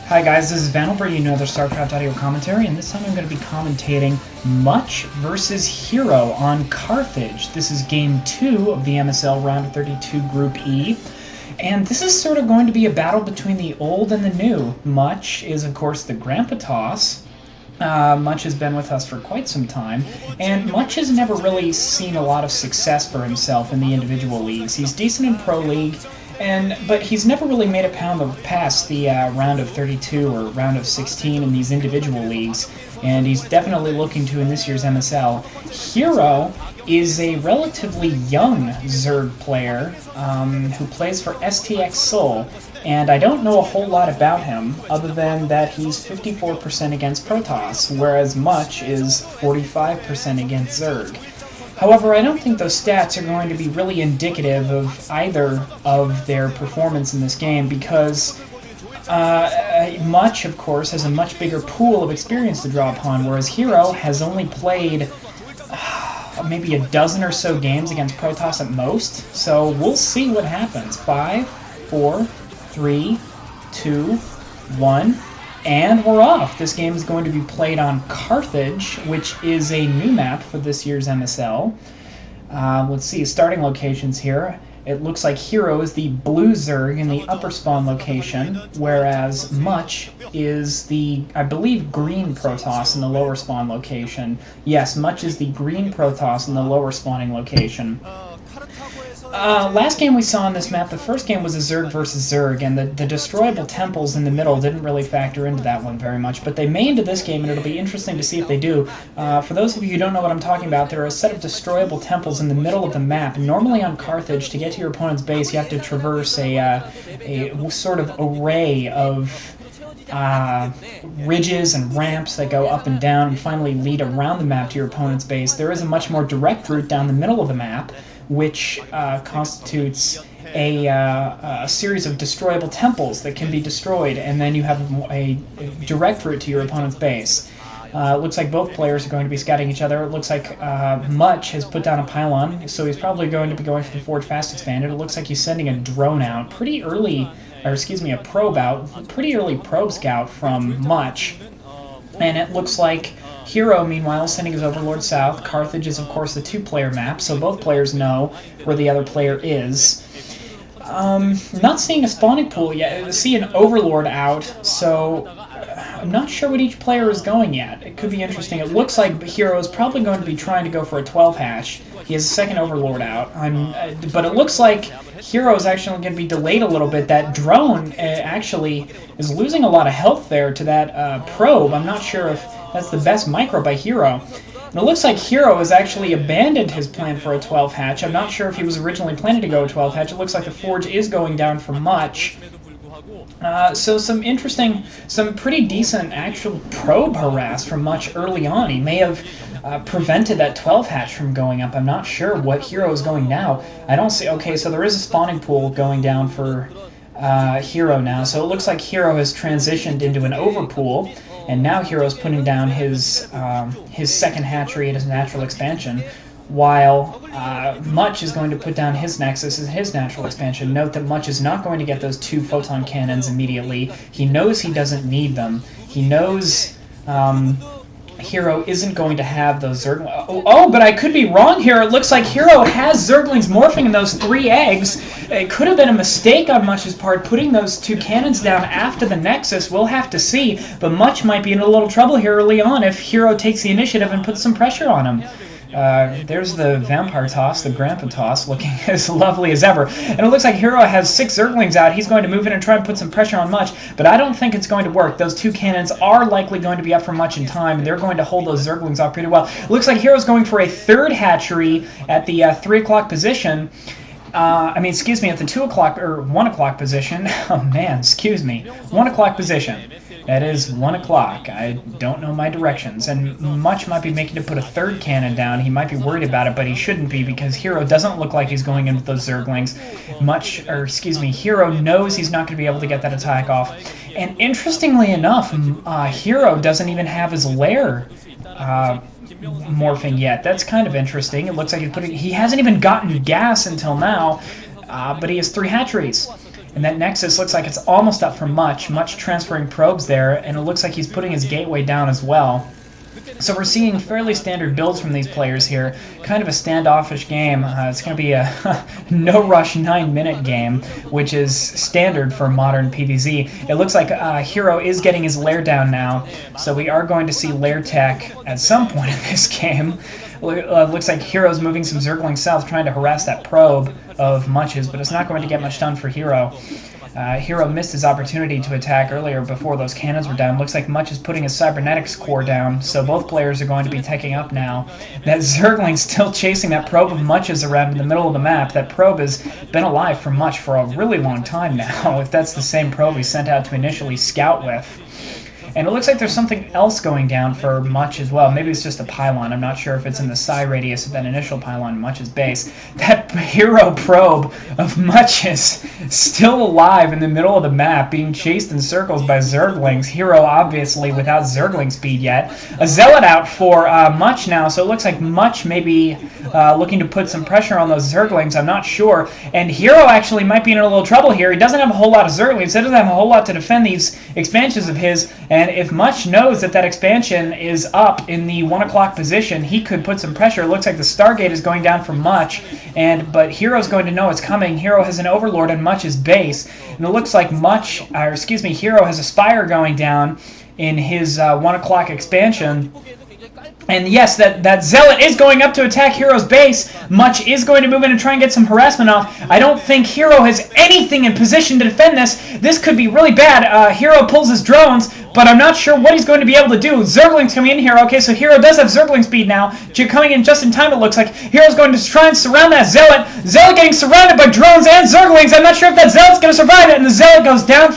Hi guys, this is Vandal bringing you another StarCraft audio commentary, and this time I'm going to be commentating Much versus Hero on Carthage. This is Game 2 of the MSL Ro32 Group E, and this is sort of going to be a battle between the old and the new. Much is, of course, the Grandpa Toss. Much has been with us for quite some time, and Much has never really seen a lot of success for himself in the individual leagues. He's decent in Pro League, but he's never really made it past the round of 32 or round of 16 in these individual leagues, and he's definitely looking to in this year's MSL. Hero is a relatively young Zerg player who plays for STX Seoul, and I don't know a whole lot about him other than that he's 54% against Protoss, whereas Much is 45% against Zerg. However, I don't think those stats are going to be really indicative of either of their performance in this game because Much, of course, has a much bigger pool of experience to draw upon, whereas Hero has only played maybe a dozen or so games against Protoss at most. So we'll see what happens. 5, 4, 3, 2, 1. And we're off! This game is going to be played on Carthage, which is a new map for this year's MSL. Let's see, starting locations here. It looks like Hero is the blue Zerg in the upper spawn location, whereas Much is the, I believe, green Protoss in the lower spawn location. Yes, Much is the green Protoss in the lower spawning location. Last game we saw on this map, the first game was a Zerg versus Zerg, and the destroyable temples in the middle didn't really factor into that one very much, but they may into this game, and it'll be interesting to see if they do. For those of you who don't know what I'm talking about, there are a set of destroyable temples in the middle of the map. Normally on Carthage, to get to your opponent's base, you have to traverse a sort of array of ridges and ramps that go up and down and finally lead around the map to your opponent's base. There is a much more direct route down the middle of the map, which constitutes a series of destroyable temples that can be destroyed, and then you have a direct route to your opponent's base. It looks like both players are going to be scouting each other. It looks like Much has put down a pylon, so he's probably going to be going for the Forge Fast Expanded. It looks like he's sending a drone out pretty early, or excuse me, a probe out, pretty early probe scout from Much. And it looks like Hero, meanwhile, is sending his Overlord south. Carthage is, of course, the two-player map, so both players know where the other player is. Not seeing a spawning pool yet. I see an Overlord out, so I'm not sure what each player is going yet. It could be interesting. It looks like Hero is probably going to be trying to go for a 12 hash. He has a second Overlord out. But it looks like Hero is actually going to be delayed a little bit. That drone actually is losing a lot of health there to that probe. I'm not sure if that's the best micro by Hero. And it looks like Hero has actually abandoned his plan for a 12 hatch. I'm not sure if he was originally planning to go a 12 hatch. It looks like the Forge is going down for Much. So some pretty decent actual probe harass from Much early on. He may have prevented that 12 hatch from going up. I'm not sure what Hero is going now. I don't see... Okay, so there is a spawning pool going down for Hero now. So it looks like Hero has transitioned into an overpool, and now Hero's putting down his second hatchery at his natural expansion, while Much is going to put down his Nexus as his natural expansion. Note that Much is not going to get those 2 photon cannons immediately. He knows he doesn't need them. He knows Hero isn't going to have those Zerg... Oh, but I could be wrong here. It looks like Hero has Zerglings morphing in those 3 eggs. It could have been a mistake on Much's part putting those 2 cannons down after the Nexus. We'll have to see. But Much might be in a little trouble here early on if Hero takes the initiative and puts some pressure on him. There's the Vampire Toss, the Grandpa Toss, looking as lovely as ever. And it looks like Hero has 6 Zerglings out. He's going to move in and try and put some pressure on Much, but I don't think it's going to work. Those 2 cannons are likely going to be up for Much in time, and they're going to hold those Zerglings off pretty well. It looks like Hero's going for a 3rd hatchery at the 3 o'clock position. Excuse me, at the 2 o'clock, or 1 o'clock position. Oh man, excuse me. 1 o'clock position. That is 1 o'clock. I don't know my directions. And Much might be making to put a 3rd cannon down. He might be worried about it, but he shouldn't be because Hero doesn't look like he's going in with those Zerglings. Hero knows he's not going to be able to get that attack off. And interestingly enough, Hero doesn't even have his lair morphing yet. That's kind of interesting. It looks like he hasn't even gotten gas until now, but he has 3 hatcheries. And that Nexus looks like it's almost up for Much. Much transferring probes there, and it looks like he's putting his gateway down as well. So we're seeing fairly standard builds from these players here. Kind of a standoffish game. It's going to be a no-rush 9-minute game, which is standard for modern PvZ. It looks like Hero is getting his lair down now, so we are going to see lair tech at some point in this game. Looks like Hero's moving some Zerglings south, trying to harass that probe of Much's, but it's not going to get much done for Hero. Hero missed his opportunity to attack earlier before those cannons were down. Looks like Much is putting his cybernetics core down, so both players are going to be teching up now. That Zergling's still chasing that probe of Much's around in the middle of the map. That probe has been alive for Much for a really long time now, if that's the same probe he sent out to initially scout with. And it looks like there's something else going down for Much as well. Maybe it's just a pylon. I'm not sure if it's in the psi radius of that initial pylon, Much's base. That Hero probe of Much is still alive in the middle of the map, being chased in circles by Zerglings. Hero, obviously, without Zergling speed yet. A Zealot out for Much now, so it looks like Much may be looking to put some pressure on those Zerglings. I'm not sure. And Hero actually might be in a little trouble here. He doesn't have a whole lot of Zerglings. He doesn't have a whole lot to defend these expansions of his. And if Much knows that that expansion is up in the 1 o'clock position, he could put some pressure. It looks like the Stargate is going down for Much, but Hero's going to know it's coming. Hero has an Overlord on Much's base, and it looks like Hero has a Spire going down in his 1 o'clock expansion. And yes, that Zealot is going up to attack Hero's base. Much is going to move in and try and get some harassment off. I don't think Hero has anything in position to defend this. This could be really bad. Hero pulls his drones, but I'm not sure what he's going to be able to do. Zergling's coming in here. Okay, so Hero does have Zergling speed now. Coming in just in time, it looks like. Hero's going to try and surround that Zealot. Zealot getting surrounded by drones and Zerglings. I'm not sure if that Zealot's going to survive it, and the Zealot goes down.